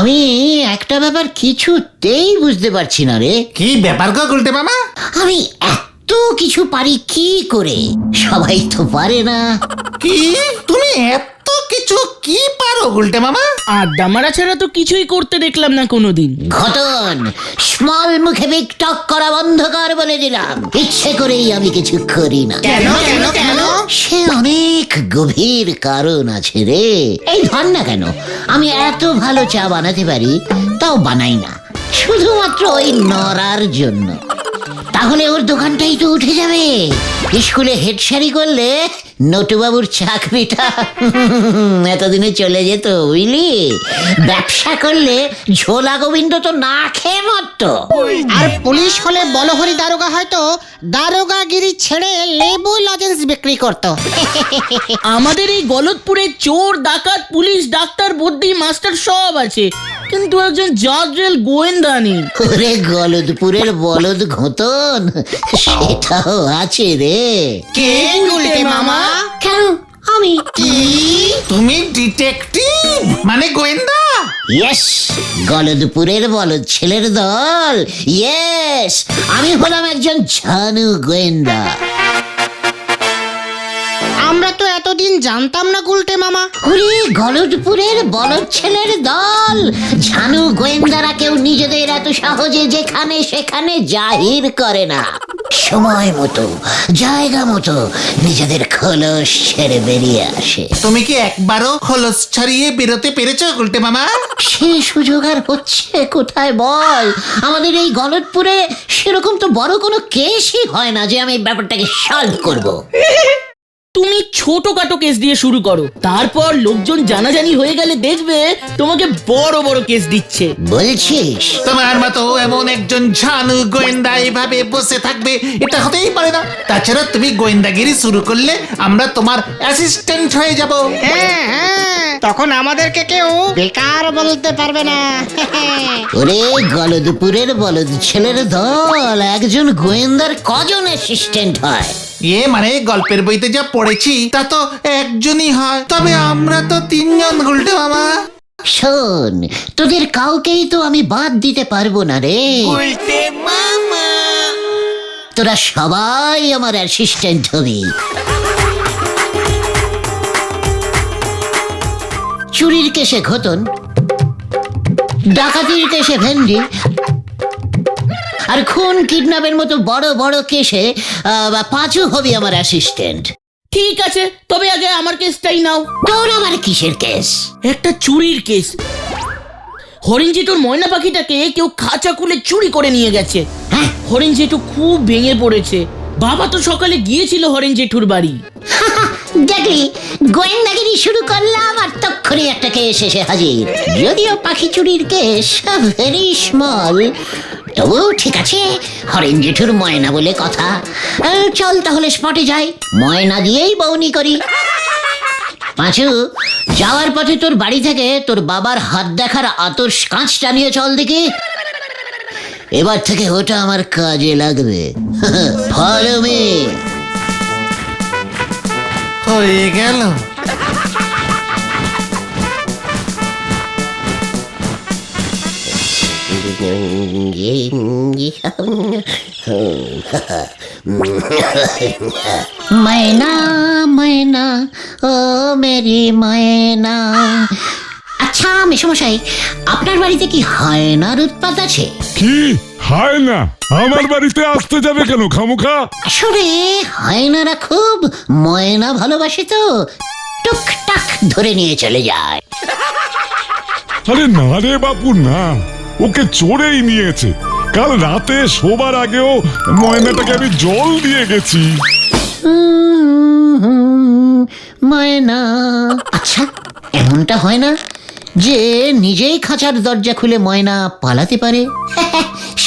আমি একটা ব্যাপার কিছুতেই বুঝতে পারছি না রে। কি ব্যাপার গো গুলটে মামা? আমি এত কিছু পারি কি করে? সবাই তো পারে না। কি তুমি এত কিছু কি পারো গুলটে মামা? আড্ডা মারা ছাড়া তো কিছুই করতে দেখলাম না কোনোদিন। ঘটন, স্মল মুখে বিগ টক করা বন্ধ কর বলে দিলাম। ইচ্ছে করেই আমি কিছু করি না। কেন কেন কেন? সে অনেক গভীর কারণ আছে রে। এই ধর না কেন, আমি এত ভালো চা বানাতে পারি, তাও বানাই না, শুধুমাত্র ওই নড়ার জন্য। তাহলে ওর দোকানটাই তো উঠে যাবে। স্কুলে হেডসারি করলে নটুবাবুর চাকরিটা এতদিনে চলে যেত, বুঝলি? ব্যবসা করলে ঝোলা গোবিন্দ তো না খেয়ে মরত। আর পুলিশ হলে বলহরি দারোগা হয়তো দারোগাগিরি ছেড়ে লেবু লজেন্স বিক্রি করত। আমাদের এই গলতপুরে চোর, ডাকাত, পুলিশ, ডাক্তার, বদ্যি, মাস্টার সব আছে, কিন্তু একজন জাজরেল গোয়েন্দা নেই। ওরে গলদপুরের বলদ ঘোতন, সেটাও আছে রে। কে গুলটে মামা? কেন আমি? কি তুমি ডিটেকটিভ মানে গোয়েন্দা? ইয়েস, গলদপুরের বলদ ছেলের দল। ইয়েস, আমি হলাম একজন ঝানু গোয়েন্দা। আমরা তো এতদিন জানতাম না গুলটে মামা। ওরে গলদপুরের বলদ ছেলের দল, ঝানু গোয়েন্দারা কেউ নিজেদের এত সহজে যেখানে সেখানে জাহির করে না। সময় মতো, জায়গা মতো নিজেদের খোলস ছেড়ে বেরিয়ে আসে। তুমি কি একবারও খোলস ছাড়িয়ে বেরোতে পেরেছো গুলটে মামা? সে সুযোগ আর হচ্ছে কোথায় বল? আমাদের এই গলদপুরে সেরকম তো বড় কোনো কেসই হয় না যে আমি ব্যাপারটাকে সলভ করব। তুমি ছোটখাটো কেস দিয়ে শুরু করো, তারপর লোকজন জানাজানি হয়ে গেলে দেখবে তোমাকে বড় বড় কেস দিচ্ছে। বলছিস? তোমার মতো এমন একজন ঝানু গোয়েন্দা এভাবে বসে থাকবে এটা হতেই পারে না। তাছাড়া তুমি গোয়েন্দাগিরি শুরু করলে আমরা তোমার অ্যাসিস্ট্যান্ট হয়ে যাব। হ্যাঁ হ্যাঁ, তখন আমাদেরকে কেউ বেকার বলতে পারবে না। ওরে গলদপুরের বলদ ছেলের দল, একজন গোয়েন্দার কজন অ্যাসিস্ট্যান্ট হয়? মানে গল্পের বইতে যা পড়েছি তা তো একজনই হয়, তবে আমরা তো তিনজন গুলটে মামা। শোন, তোদের কাউকেই তো আমি বাদ দিতে পারবো না রে। তোরা সবাই আমার অ্যাসিস্ট্যান্ট হবি। চুরির কেসে ঘোতন, ডাকাতির কেসে ভেন্ডি, আর খুন কিডন্যাপের মতো বড় বড় কেসে পাঁচু হবি আমার অ্যাসিস্ট্যান্ট। ঠিক আছে, তবে আগে আমার কেসটাই নাও। তোর আমার কিসের কেস? একটা চুরির কেস। হরিণ জেঠুর ময়না পাখিটাকে কেউ খাঁচা খুলে চুরি করে নিয়ে গেছে। হ্যাঁ? হরিণ জেঠু খুব ভেঙে পড়েছে। বাবা তো সকালে গিয়েছিল হরিণ জেঠুর বাড়ি। দেখলি, গোয়েন্দাগিরি শুরু করলাম আর তক্ষুনি একটা কেস এসে হাজির। যদিও পাখি চুরির কেস ভেরি স্মল, তবু ঠিক আছে, হরেন জেঠুর ময়না বলে কথা। চল তাহলে স্পটে যাই, ময়না দিয়েই বউনি করি। পাঁচু, যাওয়ার পথে তোর বাড়ি থেকে তোর বাবার হাত দেখার আতর কাঁচটা নিয়ে চল দেখি। এবার থেকে ওটা আমার কাজে লাগবে। Follow me. হয়ে গেল। मैना मैना ओ मेरी मैना। আচ্ছা মেশমশাই, আপনার বাড়িতে কি হায়নার উৎপাত আছে? কি হয় না? আমার বাড়িতে আসতে যাবে কেন খামোখা? আসলে হায়নারা খুব ময়না ভালোবাসে তো, টুকটাক ধরে নিয়ে চলে যায়। আরে না রে বাপু না, ওকে চোরেই নিয়েছে। কাল রাতে শোবার আগেও ময়নাটাকে আমি জল দিয়ে গেছি। ময়না। আচ্ছা, এমনটা হয় না যে নিজেই খাঁচার দরজা খুলে ময়না পালাতে পারে?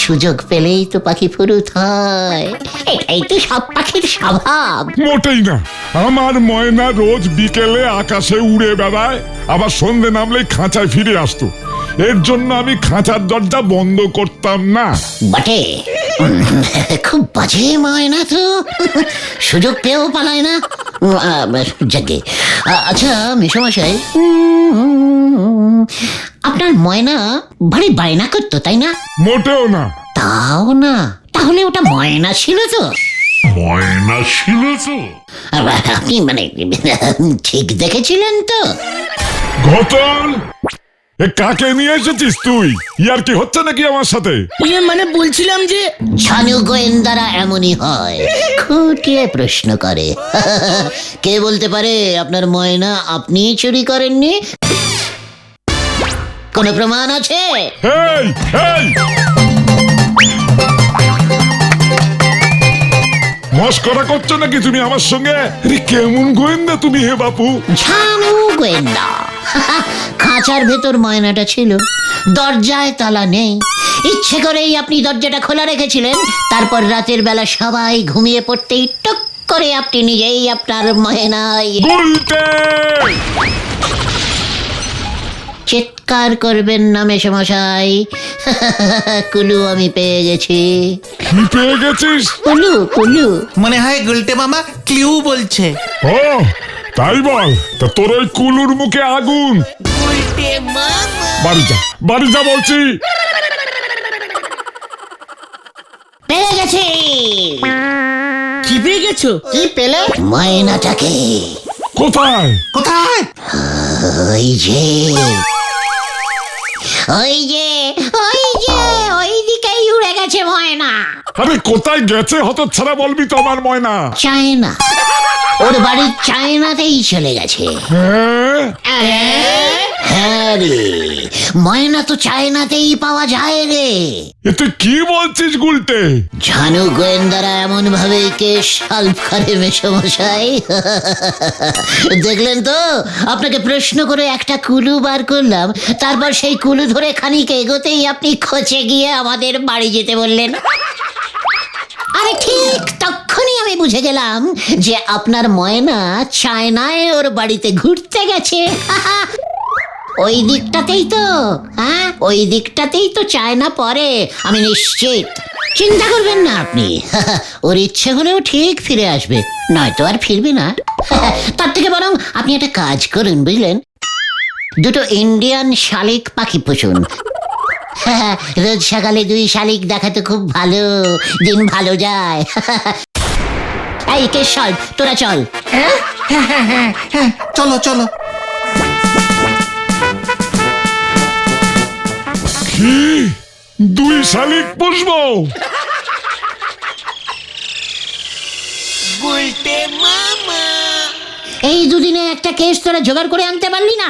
সুযোগ পেলেই তো পাখি ফুরুত হয়, এটাই তো সব পাখির স্বভাব। মোটেই না, আমার ময়না রোজ বিকেলে আকাশে উড়ে বেড়ায়, আবার সন্ধে নামলেই খাঁচায় ফিরে আসতো। এর জন্য আমি খাঁচার দরজা বন্ধ করতাম না। বটে, খুব বাজে ময়না তো, সুযোগ পেয়েও পালায় না। যাকে আচ্ছা মেশামশাই, আপনার ময়না ভারী বায়না করতো তাই না? মোটেও না। তাও না? তাহলে ওটা ময়না ছিল তো? ময়না ছিল তো? আপনি মানে ঠিক দেখেছিলেন তো? ঘটন, এ কাকে নিয়ে এসেছিস তুই? ইয়ার কি হচ্ছে নাকি আমার সাথে? মানে বলছিলাম যে ছানু গোয়েন্দারা এমনই হয়, খুঁটিয়ে প্রশ্ন করে। কে বলতে পারে আপনার ময়না আপনি চুরি করেননি? কোনো প্রমাণ আছে? এই এই, মস্করা করছো নাকি তুমি আমার সঙ্গে? আরে কেমন গোয়েন্দা তুমি হে বাপু? ছানু গোয়েন্দা। খাঁচার ভেতর ময়নাটা ছিল, দরজায় তালা নেই। ইচ্ছে করেই আপনি দরজাটা খোলা রেখেছিলেন, তারপর রাতের বেলা সবাই ঘুমিয়ে পড়তেই টুক করে আপনি নিজেই আপনার ময়নায় উল্টে! চিৎকার করবেন না মেশামশাই, কুলু আমি পেয়ে গেছি। কি পেয়ে গেছিস? কুলু কুলু। মনে হয় গুলটে মামা ক্লিউ বলছে। ও তাই বল, তা তোর ওই কুলুর মুখে আগুন। বাড়ি যা, বাড়ি যা বলছি। পেয়ে গেছি। কি পেয়ে গেছো? কি পেলে? ময়নাটাকে কোথায়? কোথায়? ওই যে ওই যে ওই যে ওই দিকেই উড়ে গেছে ময়না। আরে কোথায় গেছে হতচ্ছাড়া, বলবি তো আমার ময়না? চায়না, ওর বাড়ির চায়নাতেই চলে গেছে। হ্যাঁ রে, ময়না তো চায়নাতেই পাওয়া যায় রে। এ তুই কি বলছিস গুলটে? ঝানু গোয়েন্দারা এমন ভাবে কেস সলভ করে মেশামশাই। দেখলেন তো, আপনাকে প্রশ্ন করে একটা কুলু বার করলাম, তারপর সেই কুলু ধরে খানিক এগোতেই আপনি খোঁচে গিয়ে আমাদের বাড়ি যেতে বললেন। আরে ঠিক তখনই আমি বুঝে গেলাম যে আপনার ময়না চায়নায় ওর বাড়িতে ঘুরতে গেছে। ওই দিকটাতেই তো, হ্যাঁ ওই দিকটাতেই তো চায়না পড়ে, আমি নিশ্চিত। চিন্তা করবেন না আপনি, ওর ইচ্ছে হলেও ঠিক ফিরে আসবে, নয়তো আর ফিরবে না। তার থেকে বরং আপনি একটা কাজ করুন বুঝলেন, দুটো ইন্ডিয়ান শালিক পাখি পুষুন। রোজ সকালে 2 শালিক দেখাতে খুব ভালো, দিন ভালো যায়। এই কে চল, তোরা চল। চলো চলো। কি 2 শালিক পুষবো? এই দুদিনে একটা কেস তোরা জোগাড় করে আনতে পারলি না?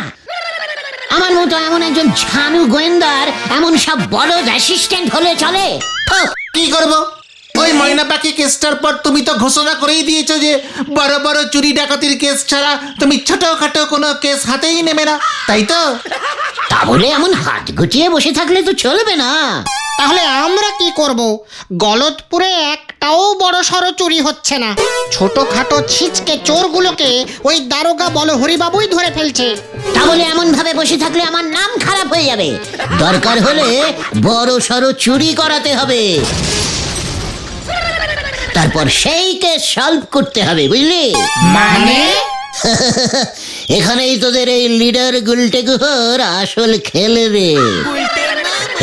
আমার মতো এমন একজন ঝানু গোয়েন্দার এমন সব বড় অ্যাসিস্ট্যান্ট হলে চলে? কি করব? ওই ময়না পাখি কেসটার পর তুমি তো ঘোষণা করেই দিয়েছো যে বড় বড় চুরি ডাকাতির কেস ছাড়া তুমি ছোটখাটো কোনো কেস হাতেই নেবে না, তাই তো? তা বলে এমন হাত গুটিয়ে বসে থাকলে তো চলবে না। তাহলে আমরা কি করব? গলতপুরে একটাও বড় সড়ো চুরি হচ্ছে না, ছোটখাটো ছিচকে চোরগুলোকে ওই দারোগা বলহরিবাবুই ধরে ফেলছে। তা বলে এমন ভাবে বসে থাকলে আমার নাম খারাপ হয়ে যাবে। দরকার হলে বড় সড়ো চুরি করাতে হবে, তারপর সেই কেস সলভ করতে হবে, বুঝলি? মানে এখানেই তোদের এই লিডার গুলটে গুহর আসল খেল রে।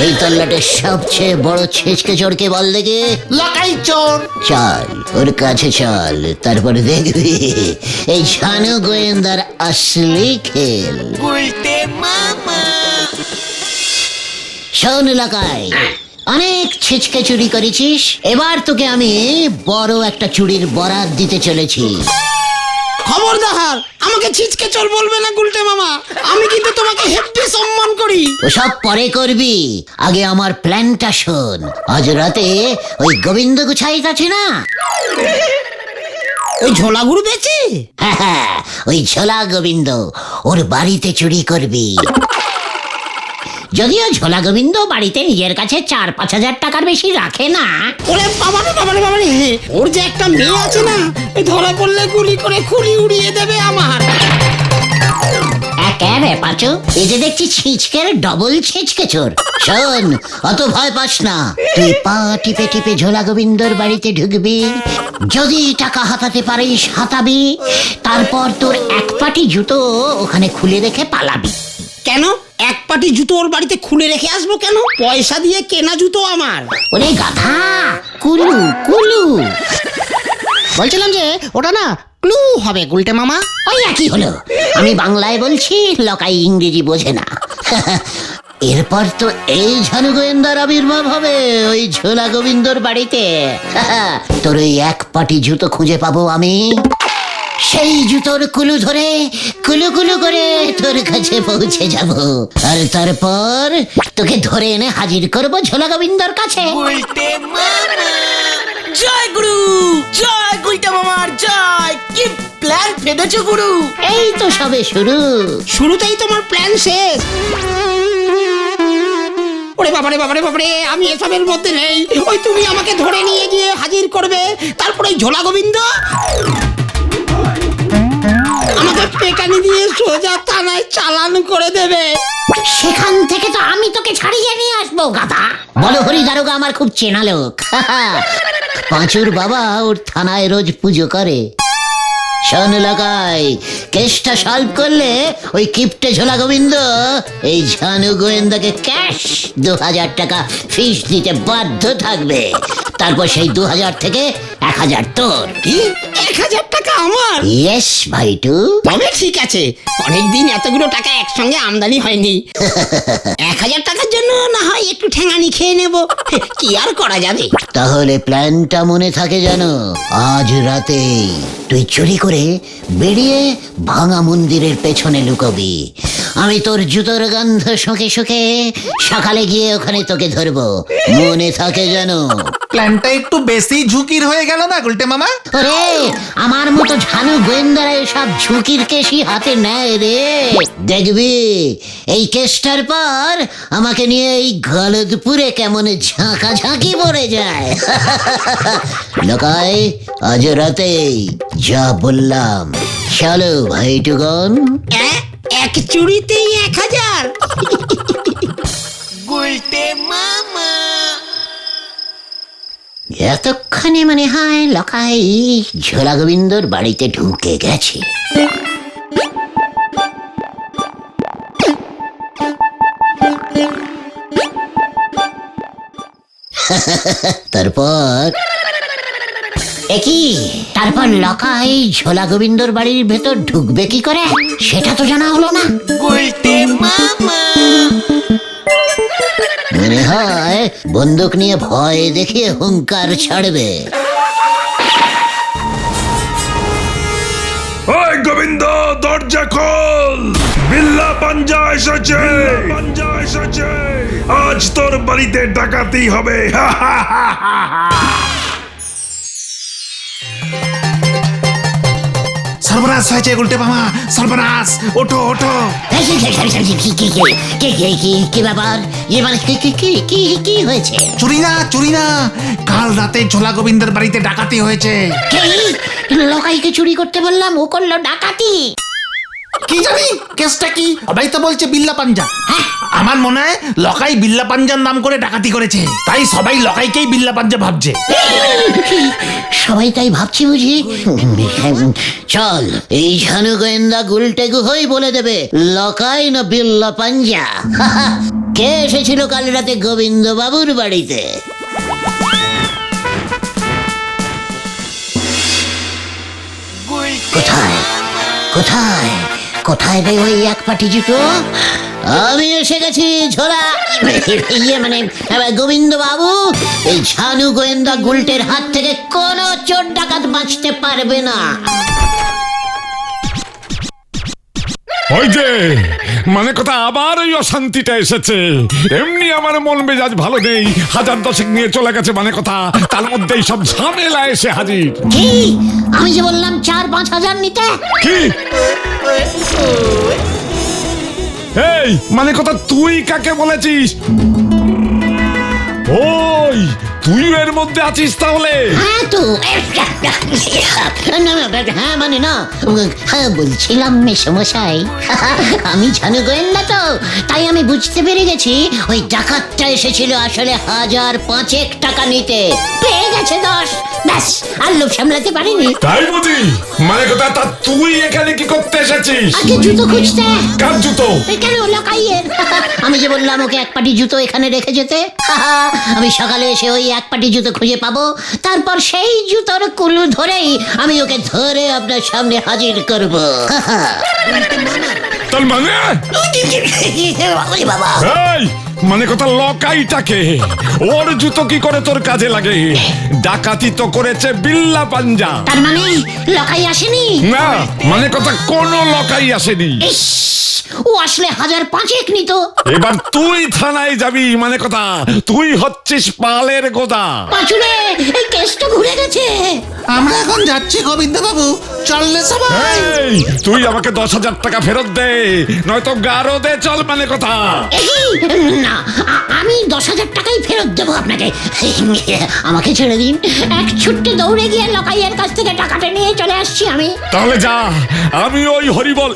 এই তল্লাটের সবচেয়ে বড় ছেচকে চোরকে বল দেখে। লাকাই চোর। চল ওর কাছে চল, তারপরে দেখবি এই ঝানু গোয়েন্দার আসলি খেল। শোন এলাকায়, অনেক ছিচকে চুরি করেছিস, এবার তোকে আমি বড় একটা চুরির বরাত দিতে চলেছি। খবরদার আমাকে ছিচকে চোর বলবে না গুলটে মামা, আমি কিন্তু তোমাকে হেব্বি সম্মান করি। ওসব পরে করবি, আগে আমার প্ল্যানটা শোন। আজ রাতে ওই গোবিন্দ গুছাইত আছে না, ওই ঝোলাগুড়ু বেচে? হ্যাঁ, ওই ঝোলা গোবিন্দ, ওর বাড়িতে চুরি করবি। যদিও ঝোলা গোবিন্দ বাড়িতে নিজের কাছে 4-5 হাজার টাকার বেশি রাখে না। ওরে বাবারে বাবারে বাবারে, ওর যে একটা মেয়ে আছে না, এই ধরা পড়লে গুলি করে খুলি উড়িয়ে দেবে আমার। এক কেবে পাচু, এই যে দেখছি ছিচকের ডবল ছিচকে চোর। শোন, অত ভয় পাস না, তুই পা টিপে টিপে ঝোলা গোবিন্দর বাড়িতে ঢুকবি, যদি টাকা হাতাতে পারিস হাতাবি, তারপর তোর এক পাটি জুতো ওখানে খুলে রেখে পালাবি। কেন এক পাটি জুতো ওর বাড়িতে খুলে রেখে আসবো কেন? পয়সা দিয়ে কেনা জুতো আমার। ওরে গাধা, কুলু কুলু। বলছিলাম যে ওটা না ক্লু হবে গুলটে মামা। ওই একই হলো, আমি বাংলায় বলছি, লকাই ইংরেজি বোঝে না। এরপর তো এই ঝানু গোয়েন্দার আবির্ভাব হবে ওই ঝোলা গোবিন্দর বাড়িতে। তোর ওই এক পাটি জুতো খুঁজে পাবো আমি, সেই জুতোর কুলু ধরে কুলু কুলু করে তোর কাছে পৌঁছে যাব, আর তারপর তোকে ধরে এনে হাজির করব ঝোলা গোবিন্দর কাছে। জয় গুরু, জয় গুলটা মামার জয়। কি প্ল্যান ফেলেছো গুরু? এই তো সবে শুরু। শুরুতেই তোমার প্ল্যান শেষ। ওরে বাবারে বাবারে বাবারে, আমি এসবের মধ্যে নেই। ওই তুমি আমাকে ধরে নিয়ে গিয়ে হাজির করবে, তারপরে ঝোলা গোবিন্দ আমাকে পেটানি দিয়ে সোজা থানায় চালান করে দেবে। সেখান থেকে তো আমি তোকে ছাড়িয়ে নিয়ে আসবো গাধা। বলো হরি দারোগা আমার খুব চেনা লোক। পাঁচুর বাবা ওর থানায় রোজ পুজো করে। শোন লাগাই, কেসটা সলভ করলে ওই কিপটে ঝোলা গোবিন্দ এই ঝানু গোয়েন্দাকে ক্যাশ 2000 টাকা ফিস দিতে বাধ্য থাকবে। তারপর সেই 2000 থেকে 1000 তোর। কি 1000 টাকা আমার? ইয়েস ভাইটু। তবে ঠিক আছে, অনেকদিন এতগুলো টাকা একসঙ্গে আমদানি হয়নি। 1000 টাকার জন্য না হয় একটু ঠেঙানি খেয়ে নেব, কি আর করা যাবে। তাহলে প্ল্যানটা মনে থাকে যেন, আজ রাতে তুই চুরি করে বেরিয়ে ভাঙা মন্দিরের পেছনে লুকোবি। আমি তোর জুতোর গন্ধ শুকে শুকে সকালে গিয়ে ওখানে তোকে ধরবো, মনে থাকে যেন। প্ল্যানটা একটু বেশি ঝুঁকির হয়ে গেল না গুলটে মামা? ওরে, আমার মতো ঝানু গোয়েন্দারা এসব ঝুঁকির কেসই হাতে নেয় রে। দেখবি এই কেসটার পর আমাকে নিয়ে এই গলদপুরে কেমন ঝাঁকাঝাঁকি পড়ে যায়। লোকাই, আজ রাতেই যা বললাম, চলো ভাইটুগন। এক চুরিতেই 1000? এতক্ষণে মনে হয় লকাই ঝোলা গোবিন্দর বাড়িতে ঢুকে গেছে। তারপর একই, তারপর লকাই ঝোলা গোবিন্দর বাড়ির ভেতর ঢুকবে কি করে সেটা তো জানা হলো না। মনে হয় বন্দুক নিয়ে ভয় দেখিয়ে হুঙ্কার ছাড়বে। ওই গোবিন্দ, দরজা খোল, বিল্লা পাঞ্জা এসেছে, পাঞ্জা এসেছে, আজ তোর বাড়িতে ডাকাতি হবে। সর্বনাশ হয়েছে গুলটে মামা, সর্বনাশ! ওঠো ওঠো। কি ব্যাপার? মানে কি হয়েছে? চুরি না, চুরি না, কাল রাতে ঝোলা গোবিন্দের বাড়িতে ডাকাতি হয়েছে। লকাইকে চুরি করতে বললাম, ও করলো ডাকাতি। কি জানি কেসটা কি, সবাই তো বলছে বিল্লা পাঞ্জা। আমার মনে হয় লকাই বিল্লা পাঞ্জার নাম করে ডাকাতি করেছে, তাই সবাই লকাইকেই বিল্লা পাঞ্জা ভাবছে। সবাই তাই ভাবছি বুঝি। চল, এই ঝানু গোয়েন্দা গুলটে গুহই বলে দেবে লকাই না বিল্লা পাঞ্জা। কে এসেছিল কাল রাতে গোবিন্দ বাবুর বাড়িতে? কোথায় কোথায় কোথায় রে ওই এক পাটি জুতো? আমি এসে গেছি ঝোলা, মানে গোবিন্দ বাবু। এই ঝানু গোয়েন্দা গুলটের হাত থেকে কোনো চোর ডাকাত বাঁচতে পারবে না। ওই যে মানে কথা, আবার ওই অশান্তিটা এসেছে। এমনি আমার মন মেজাজ ভালো নেই, 1000 নিয়ে চলে গেছে মানে কথা, তার মধ্যেই সব ঝামেলা এসে হাজির। কি? আমি যে বললাম 4-5 হাজার নিতে। কি? এই মানে কথা, তুই কাকে বলেছিস? ওই তুই এর মধ্যে আছিস তাহলে? হ্যাঁ তো হ্যাঁ মানে না, হ্যাঁ বলছিলাম মেসমশাই, আমি জানো গোয়েন্দা তো, তাই আমি বুঝতে পেরে গেছি ওই ডাকাতটা এসেছিল আসলে 1005 টাকা নিতে, পেয়ে গেছে 10, ব্যাস আর লোভ সামলাতে পারিনি। তাই বুঝি? মানে কথা, তা তুই এখানে কি করতে এসেছিস? আগে জুতো খুঁজতে। কার জুতো? কেন লকাইয়ের? আমি যে বললাম ওকে এক পাটি জুতো এখানে রেখে যেতে, আমি সকালে এসে ওই এক পাটি জুতো খুঁজে পাবো, তারপর সেই জুতোর কুলু ধরেই আমি ওকে ধরে আপনার সামনে হাজির করব। তার মানে ওরে বাবা, এই, মানে কথা লকাইটাকে, ওর জুতো কি করে তোর কাজে লাগে? ডাকাতি তো করেছে বিল্লা পাঞ্জা। তার মানে লকাই আসেনি? না, মানে কথা কোনো লকাই আসেনি। ইস, ও আসলে 1005 নিত। এবার তুই থানায় যাবি, মানে কথা তুই হচ্ছিস পালের গোদা। পাঁচুরে, এই কেসটা ঘুরে গেছে। আমরা এখন যাচ্ছি গোবিন্দ বাবু, চললে সবাই। এই, তুই আমাকে 10,000 টাকা ফেরত দে, নয়তো গারো দে চল, মানে কথা। এই, না, আমি 10,000 টাকাই ফেরত দেবো আপনাকে। আমাকে ছেড়ে দিন, এক ছুট্টে দৌড়ে গিয়ে লকাইয়ের কাছ থেকে টাকাটা নিয়ে চলে আসছি আমি। তাহলে যা, আমি ওই হরিবল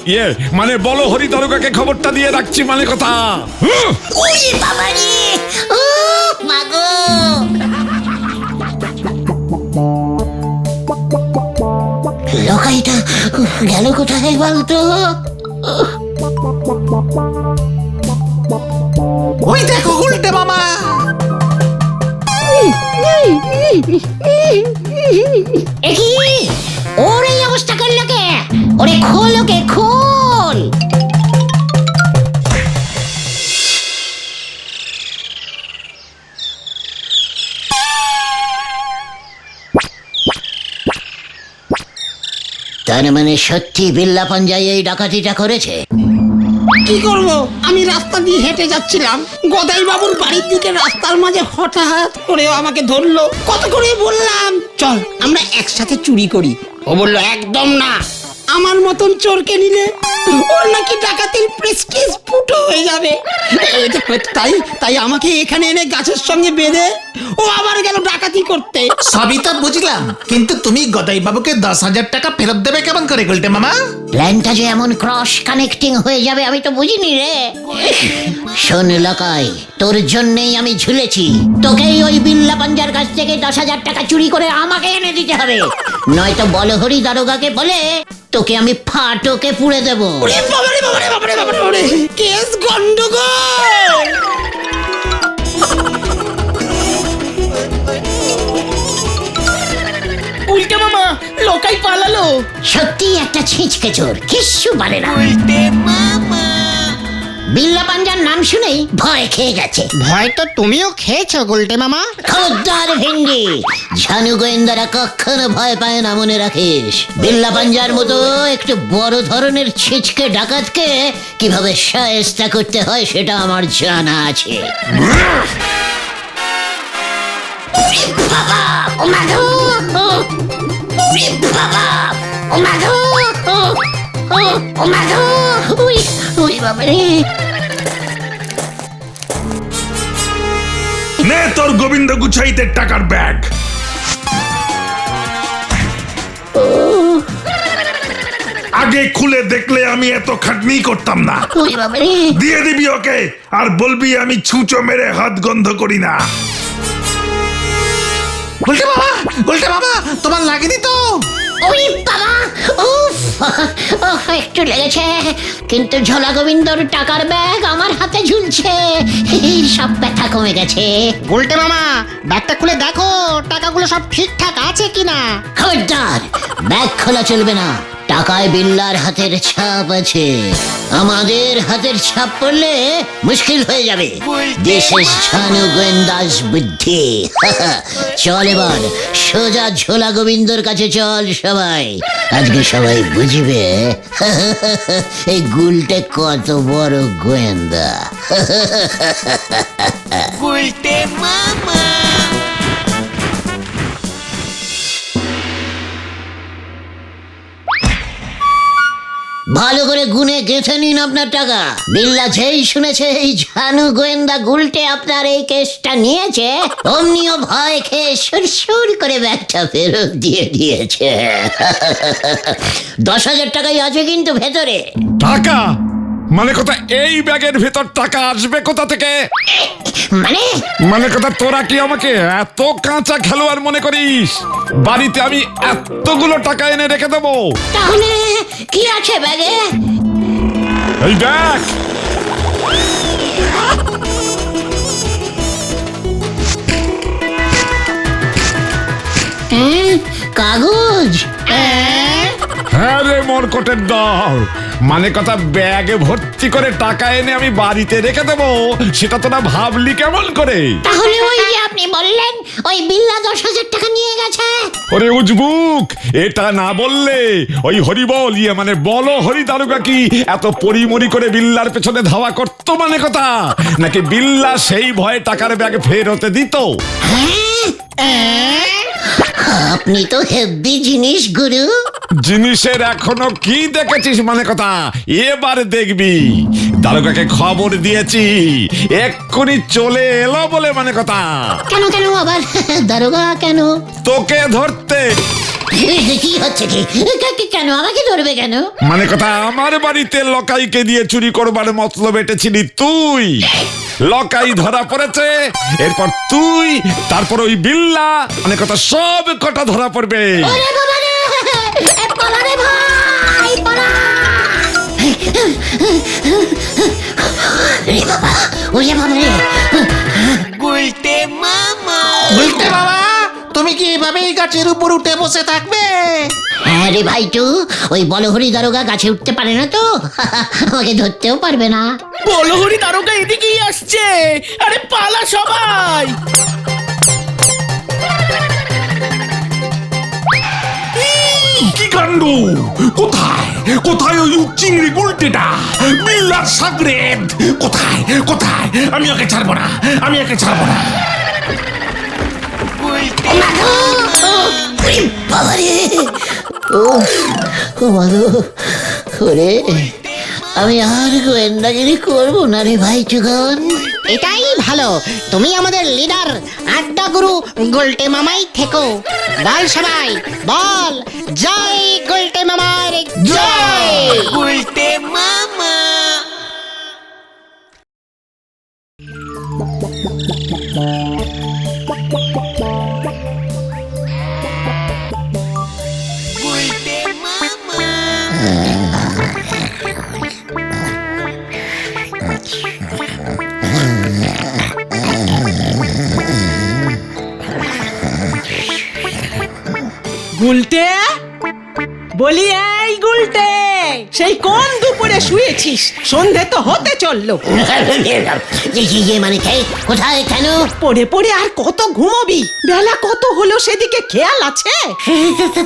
মানে বলো হরি দারোগাকে খবরটা দিয়ে রাখছি, মানে কথা। ওই বাবারে, ও মাগো। লকাইটা গেল কোথায় বলতো? ওই দেখো উল্টে মামা। একি ওর এই অবস্থা করলো কে? ওরে খোল, ওকে খোল। তার মানে সত্যি বিল্লা পাঞ্জাই এই ডাকাতিটা করেছে? কি করব? আমি রাস্তা দিয়ে হেঁটে যাচ্ছিলাম, গদাই বাবুর বাড়ির দিকে রাস্তার মাঝে হঠাৎ করে আমাকে ধরলো। কত করে বললাম চল আমরা একসাথে চুরি করি, ও বললো একদম না, আমার মতন চোরকে নিলে ওর নাকি ডাকাতির প্রেস্টিজ ফুটো হয়ে যাবে। তাই তাই আমাকে এখানে এনে গাছের সঙ্গে বেঁধে ও আবার গেল ডাকাতি করতে। সবই তো বুঝলাম, কিন্তু তুমি গদাই বাবুকে 10,000 টাকা ফেরত দেবে কেমন করে গুলটে মামা? প্ল্যানটা যে এমন ক্রস কানেক্টিং হয়ে যাবে আমি তো বুঝিনি রে। শোন লকাই, তোর জন্যই আমি ঝুলেছি, তোকেই ওই বিল্লা পাঞ্জার কাছ থেকে 10,000 টাকা চুরি করে আমাকে এনে দিতে হবে, নয়তো বলহরি দারোগাকে বলে তোকে আমি ফাটকে পুড়ে দেবো। ওরে বাবারে বাবারে বাবারে বাবারে বাবারে, কেস গন্ডগোল। উল্টে মামা, লোকাই পালালো। সত্যি একটা ছিঁচকে চোর, কিচ্ছু পারে না। বিল্লা পাঞ্জার নাম শুনেই ভয় খেয়ে গেছে। ভয় তো তুমিও খেয়েছো গুলটে মামা। খবরদার ভেন্ডি, ঝানু গোয়েন্দারা কখনো ভয় পায় না, মনে রাখিস। বিল্লা পাঞ্জার মতো একটু বড় ধরনের ছিচকে ডাকাতকে কিভাবে শায়েস্তা করতে হয় সেটা আমার জানা আছে। বাবা, ও মাগো, ওরে বাবা, ও মাগো, ও মাগো, ওই বাবা রে। নে তোর গোবিন্দ গুছাইতে টাকার ব্যাগ। আগে খুলে দেখলে আমি এত খাটনি করতাম না। ওই বাবা রে। দিয়ে দিবি ওকে, আর বলবি আমি ছুঁচো মেরে হাত গন্ধ করি না। গুলটে মামা, তোমার লাগেনি তো? ওই বাবা, উফ, একটু লেগেছে, কিন্তু ঝোলা গোবিন্দর টাকার ব্যাগ আমার হাতে ঝুলছে, সব ব্যথা কমে গেছে। গুলটে মামা, ব্যাগটা খুলে দেখো টাকাগুলো সব ঠিকঠাক আছে কিনা। খবরদার, ব্যাগ খোলা চলবে না, টাকায় বিল্লার হাতের ছাপ আছে, আমাদের হাতের ছাপ পড়লে মুশকিল হয়ে যাবে। দেশের ঝানু গোয়েন্দাস বুদ্ধি। চল এবার সোজা ঝোলা গোবিন্দর কাছে চল সবাই, আজকে সবাই বুঝবে এই গুলটে কত বড় গোয়েন্দা। ভালো করে গুনে গেঁথে নিন আপনার টাকা। বিল্লা যেই শুনেছে এই ঝানু গোয়েন্দা গুলটে আপনার এই কেসটা নিয়েছে, অমনিও ভয় খেয়ে সুরসুর করে ব্যাগটা ফেরত দিয়ে দিয়েছে। 10,000 টাকাই আছে কিন্তু ভেতরে। টাকা মানে কথা, এই ব্যাগের ভেতর টাকা আসবে কোথা থেকে? মানে কথা তোরা কি আমাকে এত কাঁচা খেলোয়াড় মনে করিস? বাড়িতে আমি এতগুলো টাকা এনে রেখে দেবো? তাহলে কি আছে ব্যাগে? এই দেখ, কাগজ? হ্যাঁ রে মরকটের দল, মানে কথা ব্যাগে ভর্তি করে টাকা এনে আমি বাড়িতে রেখে দেবো, সেটা তোরা ভাবলি কেমন করে? তাহলে ওই যে আপনি বললেন ওই বিল্লা 10,000 টাকা নিয়ে গেছে। ওরে উজবুক, এটা না বললে ওই হরিবল মানে বলো হরি দারোগা কি এত পরিমরি করে বিল্লার পেছনে ধাওয়া করতো মানে কথা? নাকি বিল্লা সেই ভয়ে টাকার ব্যাগ ফেরতে দিত? আপনি তো হেভি জিনিস গুরু। জিনিসের এখনো কি দেখেছিস মানে কথা? এবার দেখবি। দারোগাকে খবর দিয়েছি, এক্ষুনি চলে এলো বলে মানে কথা। কেন আবার দারোগা কেন? তোকে ধরতে। কি হচ্ছে কি? কেন আমাকে ধরবে কেন? মানে কথা, আমার বাড়িতে লকাইকে দিয়ে চুরি করবার মতলব এটেছিলি তুই। লকাই ধরা পড়েছে, এরপর তুই, তারপর ওই বিল্লা, মানে কথা সব কটা ধরা পড়বে। ওরে বাবা রে, পালা রে ভাই, পালা। ওরে বাবা, ওরে বাবা রে। গুলটে বাবা, তুমি কি এভাবেই গাছের উপর উঠে বসে থাকবে? হ্যাঁ রে ভাইটু, ওই বলহরি দারোগা গাছে উঠতে পারে না তো, আমাকে ধরতেও পারবে না। বলহরি দারোগা এদিকেই আসছে, আরে পালা সবাই। কি কাণ্ড! কোথায় কোথায় ওই চিংড়ি গুলটেটা, বিল্লার সাগরেদ? কোথায় কোথায়? আমি ওকে ছাড়বো না, আমি ওকে ছাড়বো না। বাবারে, ও মাগো, ওরে, আমি আর গোয়েন্দাগিরি করবো না রে ভাই চুগন। এটাই ভালো, তুমি আমাদের লিডার আড্ডা গুরু গোলটে মামাই থেকো। বল সবাই, বল জয় গোলটে মামার জয়। গোলটে মামা। গুলটে, বলি এই গুলটে, সেই কোন দুপুরে শুয়েছিস? সন্ধে তো হতে চললো। মানে কোথায়, কেন? পড়ে পড়ে আর কত ঘুমোবি? বেলা কত হলো সেদিকে খেয়াল আছে?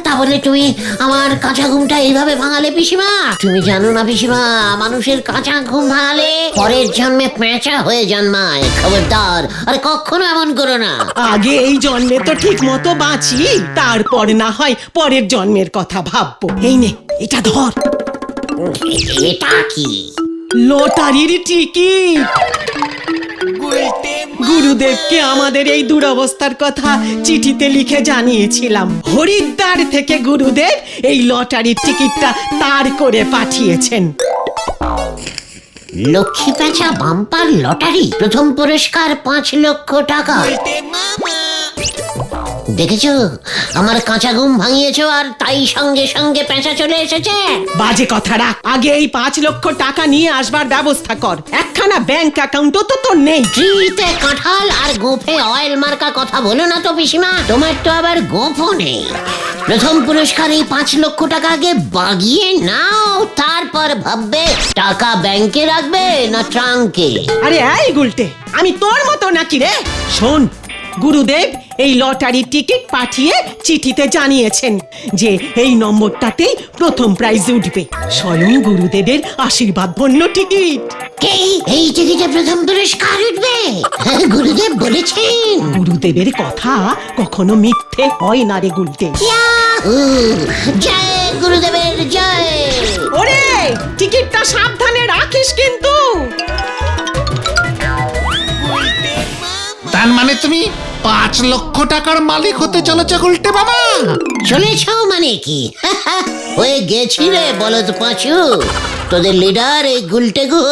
তাহলে তুমি আমার কাঁচা ঘুমটা এইভাবে ভাঙালে পিসিমা? তুমি জানো না পিসিমা, মানুষের কাঁচা ঘুম ভাঙালে পরের জন্মে পেঁচা হয়ে জন্মায়। খবরদার, আর কখনো এমন করো না। আগে এই জন্মে তো ঠিক মতো বাঁচি, তারপর না হয় পরের জন্মের কথা ভাববো। এই নে, এটা ধর। এটা কি? লটারির টিকিট। গুরুদেবকে আমাদের এই দুরবস্থার কথা চিঠিতে লিখে জানিয়েছিলাম। হরিদ্বার থেকে গুরুদেব এই লটারির টিকিটটা তার করে পাঠিয়েছেন। লক্ষ্মী পেঁচা বাম্পার লটারি, প্রথম পুরস্কার 5 লক্ষ টাকা। দেখেছো, আমার কাঁচা ঘুম ভাঙিয়েছো, আর তাই সঙ্গে সঙ্গে পেঁচা চলে এসেছে। বাজে কথা রাখ, আগে এই 5 লক্ষ টাকা নিয়ে আসবার ব্যবস্থা কর। একখানা ব্যাংক অ্যাকাউন্টও তো তোর নেই। ট্রিতে কাঁঠাল আর গোফে অয়েল মার্কা কথা বলো না তো পিসিমা, তোমার তো আবার গোফও নেই। প্রথম পুরস্কার এই 5 লক্ষ টাকা আগে বাগিয়ে নাও, তারপর ভাববে টাকা ব্যাংকে রাখবে না ট্রাঙ্কে। আরে এই গুলটে, আমি তোর মতো নাকি রে? শোন, গুরুদেব এই লটারির টিকিট পাঠিয়ে চিঠিতে জানিয়েছেন যে এই নম্বরটাতেই প্রথম প্রাইজ উঠবে। স্বয়ং গুরুদেবের আশীর্বাদ ধন্য টিকিট। কে এই টিকিটে প্রথম পুরস্কার উঠবে? গুরুদেব বলেছেন। গুরুদেবের কথা কখনো মিথ্যে হয় না রে গুলটে। ইয়াহু! জয় গুরুদেবের জয়। ওরে টিকিটটা সাবধানে রাখিস কিন্তু। তার মানে তুমি 5 লক্ষ টাকার মালিক হতে চলেছ গুলটে মামা? চলেছ মানে কি? হয়ে গেছি রে বলদ পাঁচু। তোদের লিডার এই গুলটে গুহ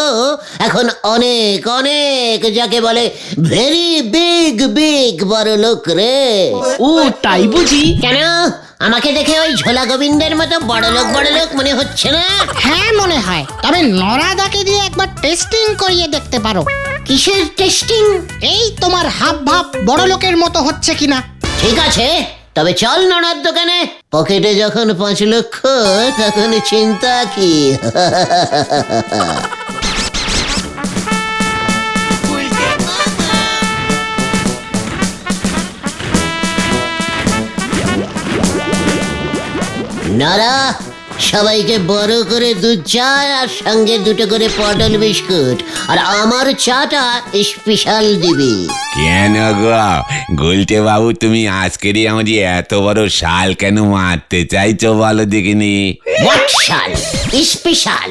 এখন অনেক অনেক যাকে বলে ভেরি বিগ বিগ বড় লোক রে। ও তাই বুঝি? কেন আমাকে দেখে ওই ঝোলা গোবিন্দের মতো বড় লোক মনে হচ্ছে না? হ্যাঁ মনে হয়, তবে নরাদাকে দিয়ে একবার টেস্টিং করিয়ে দেখতে পারো। কিসের টেস্টিং? এই তোমার হাব ভাব বড় লোকের মতো হচ্ছে কিনা। ঠিক আছে, তবে চল নড়ার দোকানে। পকেটে যখন 5 লক্ষ তখন চিন্তা কি? নড়া, সবাইকে বড় করে দুধ চা আর সঙ্গে 2টো করে পটল বিস্কুট, আর আমার চাটা স্পেশাল দিবি। কেন গো গুলটে বাবু, তুমি আজকেরই আমাদের এত বড় শাল কেন মারতে চাইছো বলো দেখিনি? হোয়াট শাল? স্পেশাল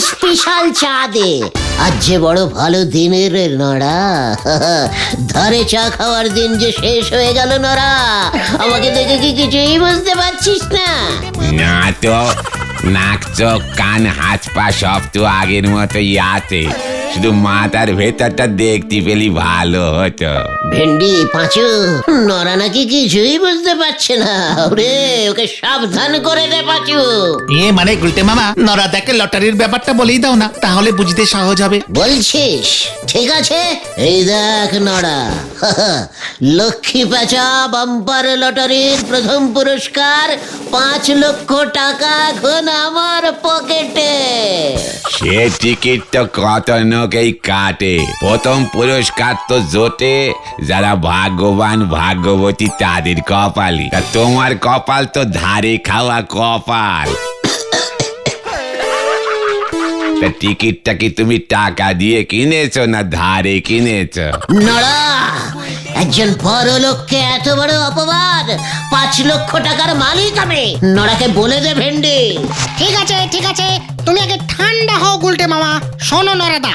স্পেশাল চা দে। আজ যে বড় ভালো দিনের নড়া, ধারে চা খাওয়ার দিন যে শেষ হয়ে গেল নড়া। আমাকে দেখে কি কিছুই বুঝতে পারছিস না? না তো, নাক চোখ কান হাত পা সব তো আগের মতোই আছে, শুধু মাথার ভেতরটা দেখতে পেলি ভালো হতো। ভেন্ডি পাঁচু, নড়া নাকি কিছুই বুঝতে পারছে না। ওরে ওকে সাবধান করে দে পাঁচু। মানে গুলটে মামা, নরাদাকে লটারির ব্যাপারটা বলেই দাও না, তাহলে বুঝতে সহজ হবে। বলছিস? ঠিক আছে, এই দেখ নড়া, লক্ষ্মী পেঁচা বাম্পার লটারির প্রথম পুরস্কার 5 লক্ষ টাকা এখন আমার পকেটে। সে টিকিট তো কত লোকেই কাটে, প্রথম পুরস্কার তো জোটে যারা ভাগ্যবান ভাগ্যবতী তাদের কপালই। তা তোমার কপাল তো ধারে খাওয়া কপাল। তা টিকিটটা কি তুমি টাকা দিয়ে কিনেছো না ধারে কিনেছো? নড়া, একজন বড় লোককে এত বড় অপবাদ! 5 লক্ষ টাকার মালিক আমি। নড়াকে বলে দে ভেন্ডি। ঠিক আছে ঠিক আছে, তুমি আগে ঠান্ডা হও গুলটে মামা। শোনো নরাদা,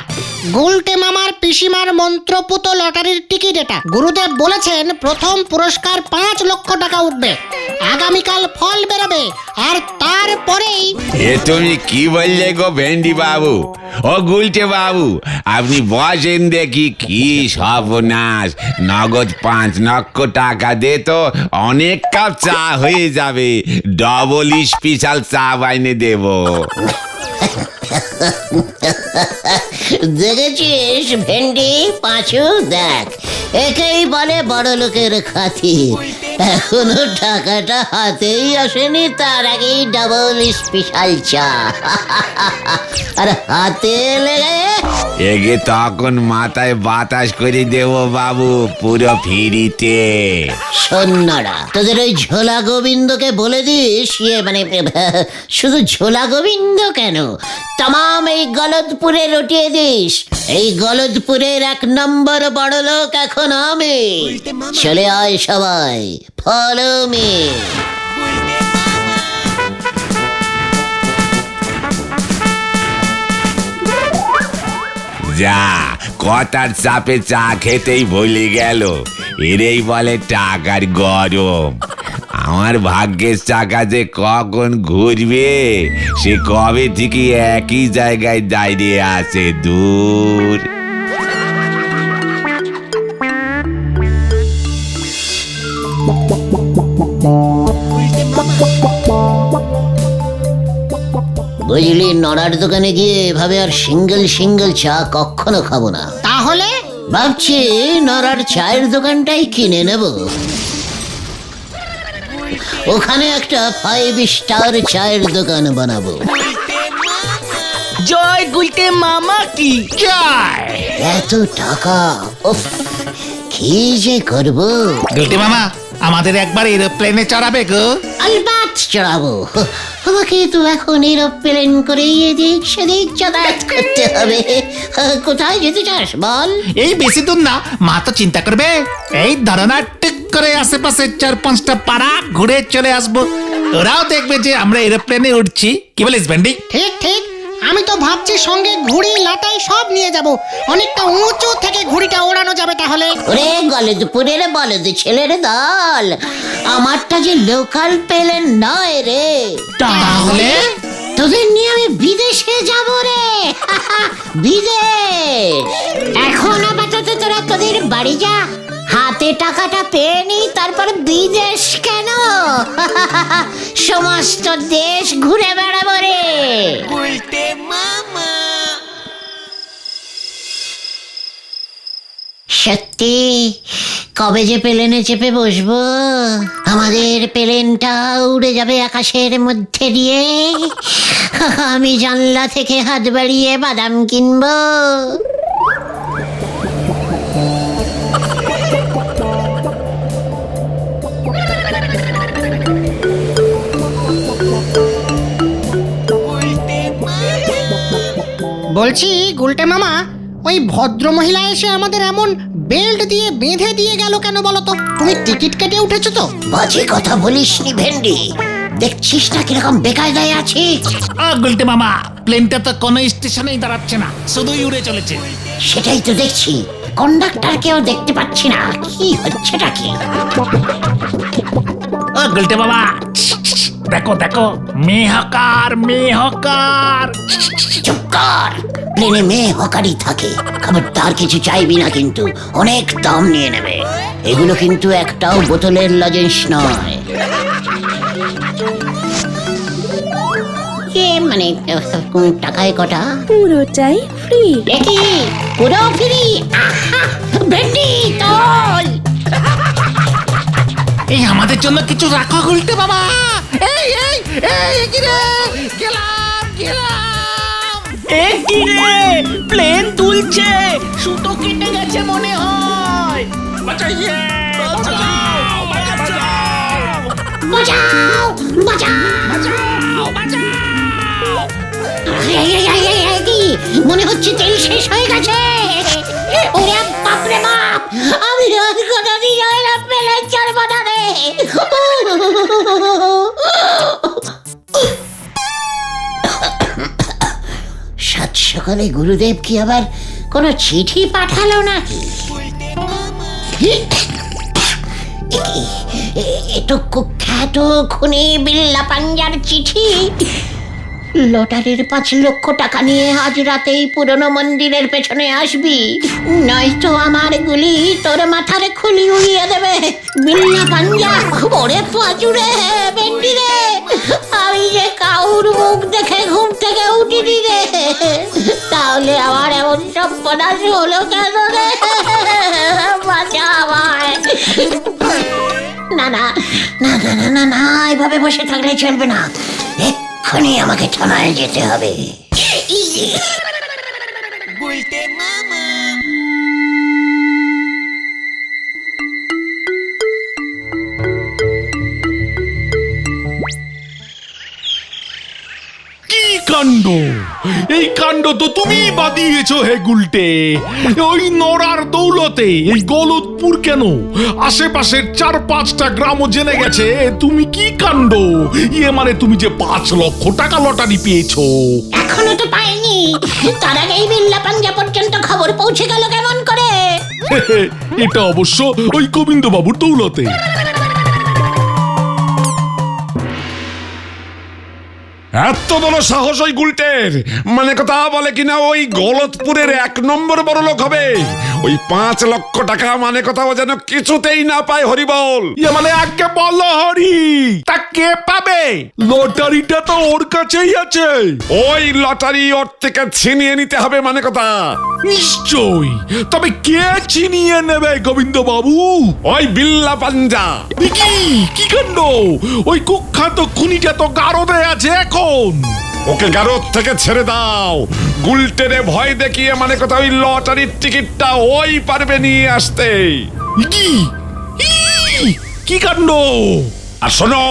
গুলটে মামার পিসিমার মন্ত্রপুত লটারির টিকিট এটা। গুরুদেব বলেছেন প্রথম পুরস্কার 5 লক্ষ টাকা উঠবে। আগামীকাল ফল বেরোবে, আর তারপরেই। এ তুমি কি বললে গো ভেন্ডি বাবু? ও গুলটে বাবু, আপনি বসেন দেখি। কি সর্বনাশ! নগদ 5 লক্ষ টাকা দে তো অনেক কাপ চা হয়ে যাবে। ডবল স্পেশাল চা বাইনে দেব। দেখেছিস ভেন্ডি পাঁচু, দেখ একেই বলে বড় লোকের খাতির। এখনো টাকাটা হাতেই আসেনি, তার আগেই ডাবল স্পেশাল চা। আর হাতে লেগে এগে তখন মাথায় বাতাস করে দেব বাবু, পুরো ফিরিতে। সন্ন্যারা, তোদের ওই ঝোলা গোবিন্দকে বলে দিস, মানে শুধু ঝোলা গোবিন্দ কেন, তামাম এই গলদপুরে রটিয়ে দিস, এই গলদপুরের 1 নম্বর বড় লোক এখন আমি। চলে আয় সবাই, ফলো মি। যা, কথার চাপে চা খেতেই ভুলে গেল। এরেই বলে টাকার গরম। আমার ভাগ্যের চাকা যে কখন ঘুরবে, সে কবে থেকে একই জায়গায় দাঁড়িয়ে আছে। দূর। বুঝলি, নড়ার দোকানে গিয়ে এভাবে আর সিঙ্গেল চা কখনো খাবো না। তাহলে ভাবছি নড়ার চায়ের দোকানটাই কিনে নেব। ওখানে একটা 5 স্টার চায়ের দোকান বানাবো। জয় গুলটে মামা কি জয়! এত টাকা, উফ, কি যে করব। গুলটে মামা, আমাদের একবার এরোপ্লেনে চড়াবে গো? আলবাত চড়াবো। আমাকে তো এখন এরোপ্লেন করে এদিক সেদিক যাতায়াত করতে হবে। কোথায় যেতে চাস বল? এই বেশি দূর না, মা তো চিন্তা করবে। এই ধরনা টিক করে আশেপাশে 4-5টা পাড়া ঘুরে চলে আসবো। ওরাও দেখবে যে আমরা এরোপ্লেনে উঠছি। কি বলিস ভেন্ডি? ঠিক ঠিক, আমি তো ভাবছি সঙ্গে ঘুড়ি লাটাই সব নিয়ে যাব, অনেকটা উঁচু থেকে ঘুড়িটা ওড়ানো যাবে তাহলে। ওরে গলদপুরের বলদ ছেলের দল, আমারটা যে লোকাল প্লেন নয় রে। তাহলে তোদের নিয়ে আমি বিদেশে যাব রে। বিদেশ। এখন আপাতত তোরা তোদের বাড়ি যা, হাতে টাকাটা পেয়ে নি, তারপর বিদেশ কেন? সমস্ত দেশ ঘুরে বেড়াবো রে। সত্যি কবে যে প্লেনে চেপে বসবো? আমাদের প্লেনটা উড়ে যাবে আকাশের মধ্যে দিয়ে, আমি জানলা থেকে হাত বাড়িয়ে বাদাম কিনবো। বলছি গুলটে মামা, ওই ভদ্র মহিলা এসে আমাদের এমন বেল্ট দিয়ে বেঁধে দিয়ে গেল কেন বলো তো? তুমি টিকিট কেটে উঠেছো তো? বাজে কথা বলিসনি ভেন্ডি, দেখছিস না কিরকম বেকায়দায় আছি। গুলটে মামা, প্লেনটা তো কোনো স্টেশনেই দাঁড়াচ্ছে না, শুধুই উড়ে চলেছে। সেটাই তো দেখছি, কন্ডাক্টরকেও দেখতে পাচ্ছি না, কি হচ্ছেটা কি? ও গুলটে মামা, দেখো দেখো, মেহকার মেহকার। চুপ কর, প্লেনে মেয়ে হকারি থাকে, খবরদার কিছু চাইবি না কিন্তু, অনেক দাম নিয়ে নেবে। এগুলো কিন্তু একটাও বোতলের লজেন্স নয়। মানে টাকায় কটা? পুরোটাই ফ্রি। দেখি পুরো ফ্রি। ভেন্ডি তোল। এই আমাদের জন্য কিছু রাখো গুলটে মামা। এই এই এই কি রে, গেলাম গেলাম। এ কি রে, প্লেন তুলছে, সুতো কেটে গেছে মনে হয়। বাঁচাইয়ে, বাঁচাও বাঁচাও বাঁচাও বাঁচাও বাঁচাও। কি মনে হচ্ছে তেল শেষ হয়ে গেছে। ওরে বাপরে বাপ, আমি আর কোনো দিন পেলে চড়ব না রে। সাত সকালে গুরুদেব কি আবার কোনো চিঠি পাঠালো নাকি? এ তো কুখ্যাত খুনি বিল্লা পাঞ্জার চিঠি। লটারির 5 লক্ষ টাকা নিয়ে আজ রাতেই পুরনো মন্দিরের পেছনে আসবি, নয়তো আমার গুলি তোর মাথার খুলি উড়িয়ে দেবে। বিল্লা পাঞ্জা, ওরে পাজুরে বেন্ডি রে, আমি যে কাউর মুখ দেখে ঘুম থেকে উঠিনি রে, তাহলে আমার এমন সর্বনাশ হলো কেন রে? বাঁচা আমায়। না না না না না না না, এভাবে বসে থাকলে চলবে না, এক্ষুনি আমাকে থানায় যেতে হবে। কি কাণ্ড! এই কাণ্ড তো তুমি বাদিয়েছো হে গুলটে। ওই নড়ার দৌলতে এই গলতপুর কেন, আশেপাশের 4-5টা গ্রামও জেনে গেছে তুমি কি কাণ্ড। মানে তুমি যে 5 লক্ষ টাকা লটারি পেয়েছো। এখনো তো পাইনি, তার আগেই বিল্লা পাঞ্জা পর্যন্ত খবর পৌঁছে গেল কেমন করে? এটা অবশ্য ওই গোবিন্দ বাবুর দৌলতে। এত বড় সাহস ওই গুলটের, মানে কথা বলে কিনা ওই গলতপুরের 1 নম্বর বড় লোক হবে। ওই 5 লক্ষ টাকা মানে কথা ও যেন কিছুতেই না পায় হরিবল। মানে আগে বলো হরি, তা কে পাবে? লটারিটা তো ওর কাছেই আছে। ওই লটারি ওর থেকে ছিনিয়ে নিতে হবে মানে কথা। নিশ্চয়ই, তবে কে ছিনিয়ে নেবে গোবিন্দ বাবু? ওই বিল্লা পাঞ্জা। কি কাণ্ড! ওই কুখ্যাত খুনিটা তো গারদে আছে এখন। ওকে গারদ থেকে ছেড়ে দাও, গুলটেরে ভয় দেখিয়ে মানে কথা ওই লটারির টিকিটটা ওই পারবে নিয়ে আসতে। কি কাণ্ড! আর শোনো,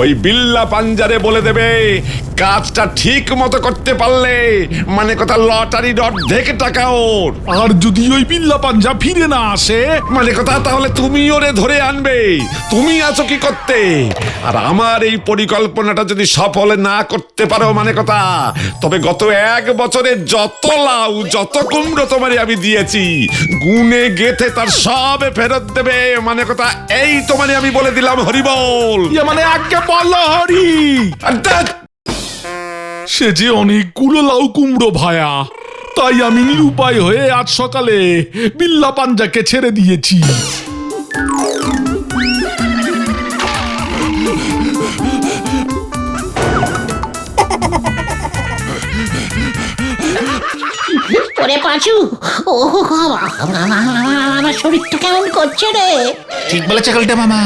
ওই বিল্লা পাঞ্জারে বলে দেবে কাজটা ঠিক মতো করতে পারলে মানে কথা লটারির অর্ধেক টাকা ওর। আর যদি ওই বিল্লা পাঞ্জা ফিরে না আসে, মানে কথা তাহলে তুমি ওরে ধরে আনবে। তুমি আছো কি করতে? আর আমার এই পরিকল্পনাটা যদি সফল না করতে পারো মানে কথা, তবে গত 1 বছরে যত লাউ যত কুমড়ো তোমারে আমি দিয়েছি গুনে গেথে তার সব ফেরত দেবে মানে কথা। এই তোমারে আমি বলে দিলাম হরিবল। ইয়ে মানে আগে বলো হরি। সে যে অনেকগুলো লাউ কুমড়ো ভায়া, তাই আমি নিরুপায় হয়ে আজ সকালে বিল্লা পাঞ্জাকে ছেড়ে দিয়েছি। ওরে পাঁচু, ও আমার শরীরটা কেমন করছে রে। ঠিক বলেছে গুলটে মামা,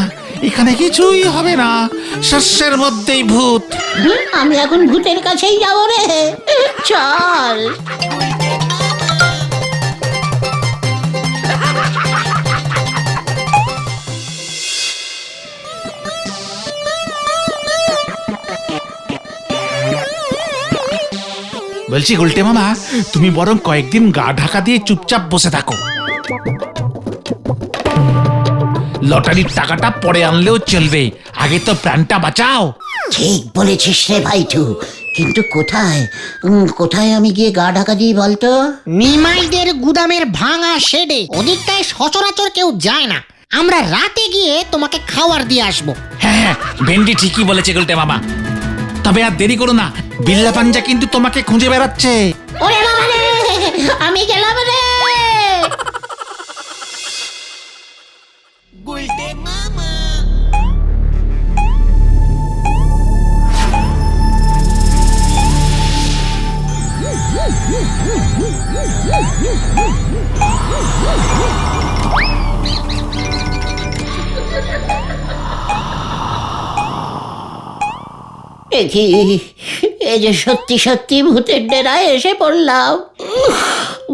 এখানে কিছুই হবে না, শস্যের মধ্যেই ভূত। আমি এখন ভূতের কাছেই যাবো রে, চল। বলছি গুলটে মামা, তুমি বরং কয়েকদিন গা ঢাকা দিয়ে চুপচাপ বসে থাকো। লটারির টাকাটা পরে আনলেও চলবে, আগে তো প্রাণটা বাঁচাও। ঠিক বলেছিস রে ভাইটু, কিন্তু কোথায় কোথায় আমি গিয়ে গা ঢাকা দিই বলতো? নিমাইদের গুদামের ভাঙা শেডে, ওদিকটায় সচরাচর কেউ যায় না। আমরা রাতে গিয়ে তোমাকে খাবার দিয়ে আসবো। হ্যাঁ, ভেন্ডি ঠিকই বলেছে গুলটে মামা। তবে আর দেরি করো না, বিল্লা পাঞ্জা কিন্তু তোমাকে খুঁজে বেড়াচ্ছে। ওরে বাবা রে, আমি গেলাম রে। দেখি এই যে সত্যি সত্যি ভূতের ডেরায় এসে পড়লাম।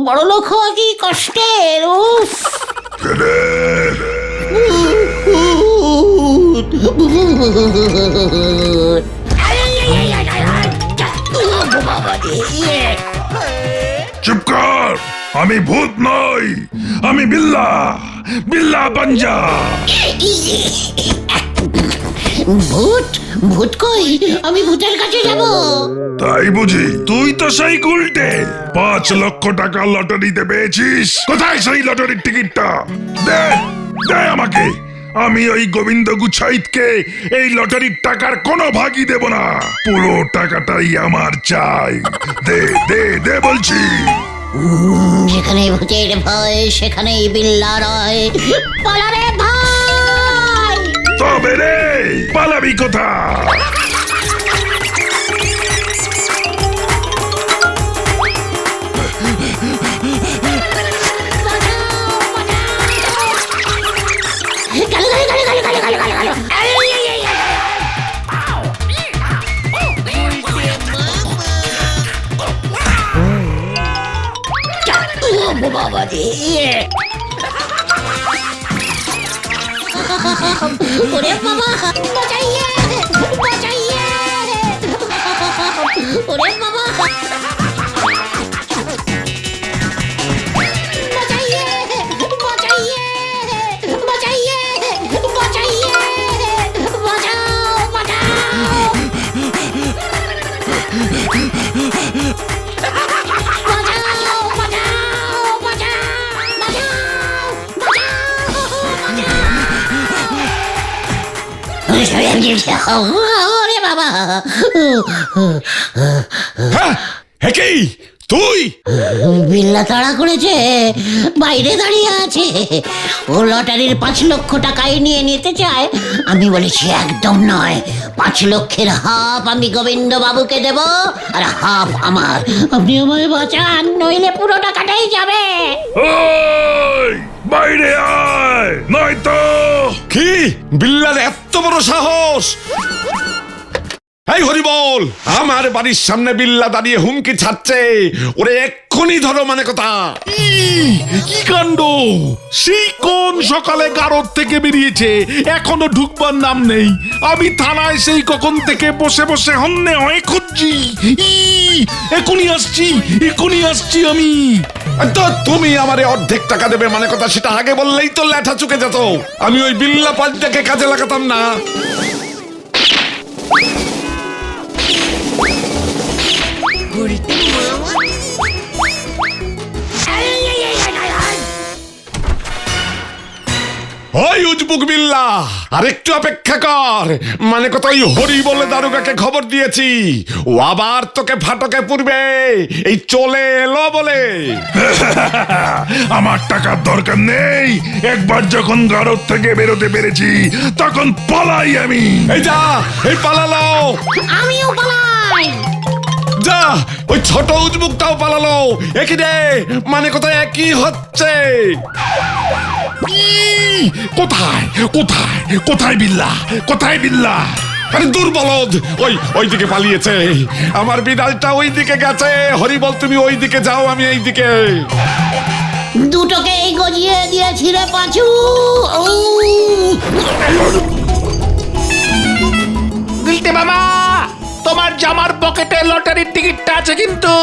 বড় লোক হওয়া কি কষ্টের। উফ, চুপ কর, আমি ভূত নই, আমি বিল্লা, বিল্লা পাঞ্জা। ভূত ভূত কই? আমি ভূতের কাছে যাব? তাই বুঝি? তুই তো সেই গুলটে 5 লক্ষ টাকা লটারিতে পেয়েছিস। কোথায় সেই লটারির টিকিটটা? দে দে আমাকে। আমি ওই গোবিন্দ গুছাইতকে এই লটারির টাকার কোনো ভাগই দেব না, পুরো টাকাটাই আমার চাই। দে দে দে বলছি। যেখানে ভূতের ভয় সেখানেই বিল্লা রয়। পালারে ভাই। তবে রে পালাবি কোথা? বাবা রে, ওরে বাবা, বাঁচাইয়ে বাঁচাইয়ে, ওরে বাবা, বাঁচাইয়ে বাঁচাইয়ে, বাঁচাইয়ে বাঁচাইয়ে, বাঁচাও বাঁচাও। ওরে বাবা, কি তুই? বিল্লা তাড়া করেছে, বাইরে দাঁড়িয়ে আছে। ও লটারির 5 লক্ষ টাকাই নিয়ে নিতে চায়। আমি বলেছি একদম নয়, 5 লক্ষের হাফ আমি গোবিন্দ বাবুকে দেব আর হাফ আমার। আপনি আমায় বাঁচান, নইলে পুরো টাকাটাই যাবে। ওই বাইরে আয়, নয়তো। কি বিল্লার এত বড় সাহস? এই হরি বল, আমার বাড়ির সামনে বিল্লা দাঁড়িয়ে হুমকি ছাড়ছে, ওরে এক্ষুনি ধরো মানে কথা। কি কাণ্ড! সেই কোন সকালে গারদ থেকে বেরিয়েছে, এখনো ঢুকবার নাম নেই। আমি থানায় সেই কখন থেকে বসে বসে হন্যে হয়ে খুঁজছি। এখনই আসছি আমি। তো তুমি আমারে অর্ধেক টাকা দেবে মানে কথা, সেটা আগে বললেই তো ল্যাঠা চুকে যেত। আমি ওই বিল্লা পাল্টাকে কাজে লাগাতাম না। ওই উজবুক বিল্লা, আরেকটু অপেক্ষা কর, মানে কথা ওই হরি বলে দারোগাকে খবর দিয়েছি, ও আবার তোকে ফাটকে পুরবে, এই চলে এলো বলে। আমার টাকার দরকার নেই, একবার যখন গারদ থেকে বেরোতে পেরেছি তখন পালাই আমি। এই যা, এই পালালো। আমিও পালাই। যা, ওই ছোট উজবুকটাও পালালো। একই রে, মানে কোথায় একই হচ্ছে। কোথায় বিল্লা? আরে দুর্বলদ, ওই দিকে পালিয়েছে। আমার বিড়ালটা ওই দিকে গেছে। হরি বল, তুমি ওই দিকে যাও, আমি এই দিকে। দুটোকে গজিয়ে দিয়েছি রে পাঁচু। গুলটে মামা, তোমার জামার পকেটে লটারির টিকিটটা আছে কিন্তু।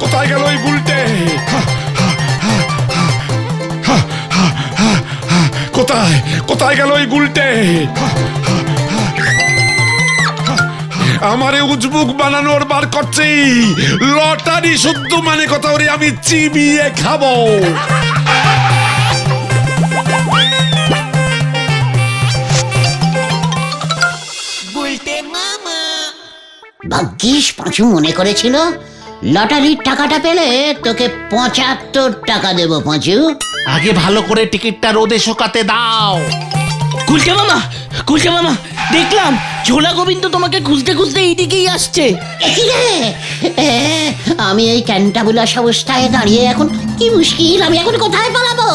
কোথায় গেল ওই গুলটে? কোথায় গেল ওই গুলটে? আমারে উজবুক বানানোর বার করছি। লটারি শুদ্ধ মানে কথা, ওরে আমি চিবিয়ে খাবো। ভাগ্যিস পাঁচু মনে করেছিল লটারির টাকাটা পেলে তোকে 75 টাকা দেবো পাঁচু। আগে ভালো করে টিকিটটা রোদে শোকাতে দাও। গুলটে মামা, দেখলাম ঝোলা গোবিন্দ তোমাকে খুঁজতে খুঁজতে এইদিকেই আসছে। একই রে, আমি এই ক্যান্টাবুলাস অবস্থায় দাঁড়িয়ে এখন কি মুশকিল, আমি এখন কোথায় পালাবো?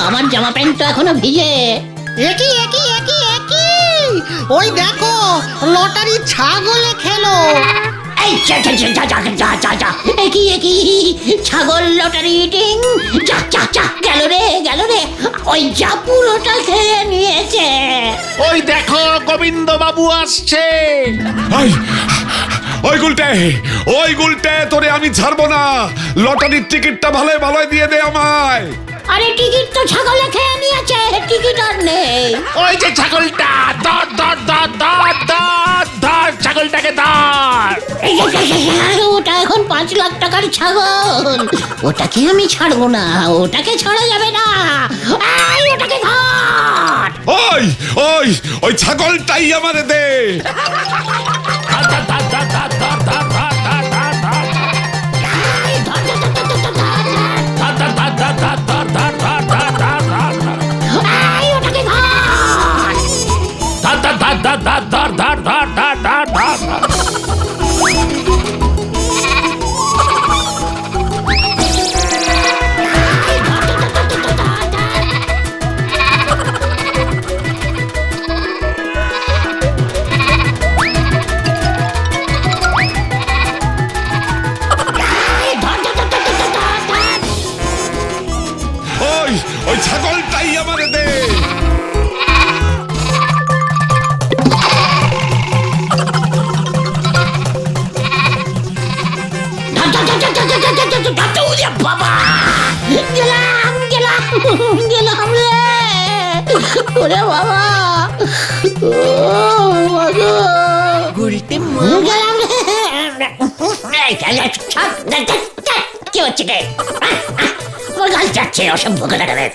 আমার জামা প্যান্ট তো এখনো ভিজে। একই ওই দেখো, লটারি ছাগলে খেলো। এই একই ছাগল লটারি টিং, গেল রে, ওই যা পুরোটা খেয়ে নিয়েছে। ওই দেখো, গোবিন্দ বাবু আসছে। ওই গুলটে, তোরে আমি ছাড়বো না। লটারির টিকিটটা ভালোই দিয়ে দে আমায়। আরে টিকিট তো ছাগলে খেয়ে নিয়েছে, টিকিট আর নেই। ওই যে ছাগলটা, ধর ছাগলটাকে ধর। ওটা এখন 5 লাখ টাকার ছাগল, ওটাকে আমি ছাড়বো না, ওটাকে ছাড়া যাবে না। ওটাকে ধর। ওই ছাগলটাই আমারে দে। ওই ছাগলটাই আমারে দে। বাবা, গেলাম রে, ওরে বাবা, গেলাম রে। কি হচ্ছে কে? আমার গাল যাচ্ছে, অসভ্য কোথাকারের।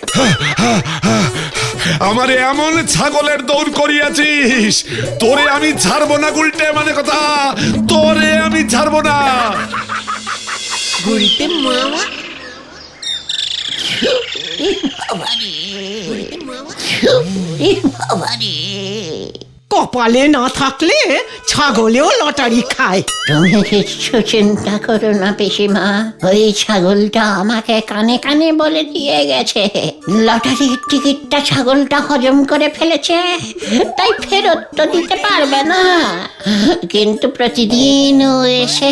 আমারে এমন ছাগলের দৌড় করিয়াছিস, তোরে আমি ছাড়বো না গুলটে, মানে কথা, তোরে আমি ছাড়বো না। কপালে না থাকলে ছাগলেও লটারি খায়। তুমি কিচ্ছু চিন্তা করো না পিসিমা, ওই ছাগলটা আমাকে কানে কানে বলে দিয়ে গেছে লটারির টিকিটটা ছাগলটা হজম করে ফেলেছে, তাই ফেরত তো দিতে পারবে না, কিন্তু প্রতিদিন ও এসে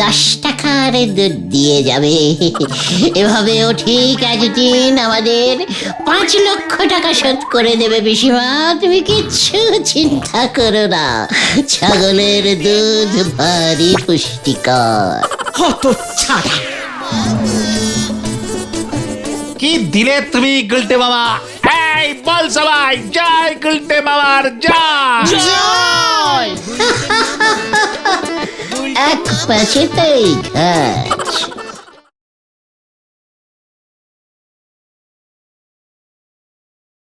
10 টাকার দুধ দিয়ে যাবে। এভাবে ও ঠিক একদিন আমাদের 5 লক্ষ টাকা শোধ করে দেবে পিসিমা, তুমি কিচ্ছু চিন্তা করো না। ছাগলের দুধ ভারী পুষ্টিকর। হত ছাড়া। কি দিলে তুমি গুলটে মামা? এই বল সবাই জয় গুলটে মামার জয়। এক পাশেতেই ঘাস।